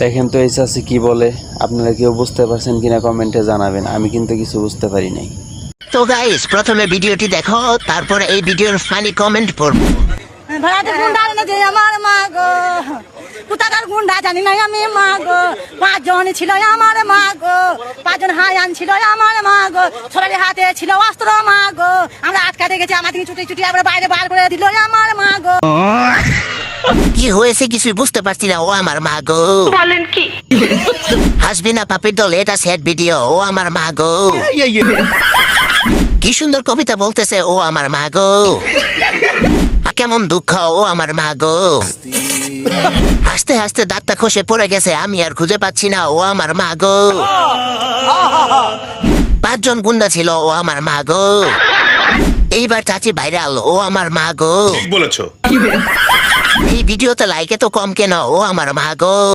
দেখেন তো এই চাচি কি বলে, আপনারা কেউ বুঝতে পারছেন কিনা কমেন্টে জানাবেন, আমি কিন্তু কিছু বুঝতে পারি নাই। তো গাইস, প্রথমে ভিডিওটি দেখো, তারপর এই ভিডিওর ফানি কমেন্ট পড়বো। ভাড়াতে গুন্ডা না যে আমার মা গো, কোথাকার গুন্ডা জানি না আমি মা গো। 5 জন ছিল আমার মা গো, 5 জন হায়ান ছিল আমার মা গো, সবারই হাতে ছিল অস্ত্র মা গো। আমরা আটকাতে গেছি, আমার থেকে ছুটি ছুটি আমরা বাইরে বার করে দিল আমার মা গো। কি হয়েছে কিছুই বুঝতে পারছি না, ও আমার মা গো। বলেন কি? হাসবি না পাপির দল, এটা স্যাড ভিডিও, ও আমার মা গো। কি সুন্দর কবিতা বলতেছে, ও আমার মা গো। কেমন দুঃখ, ও আমার মা গো। হাসতে হাসতে দাঁতটা খসে পড়ে গেছে, আমি আর খুঁজে পাচ্ছি না, ও আমার মা গো। 5 জন গুন্ডা ছিল, ও আমার মা গো। এইবার চাচি ভাইরাল, ও আমার মা গো। বলেছো এই ভিডিওতে লাইকে তো কম কেন, ও আমার মা গো।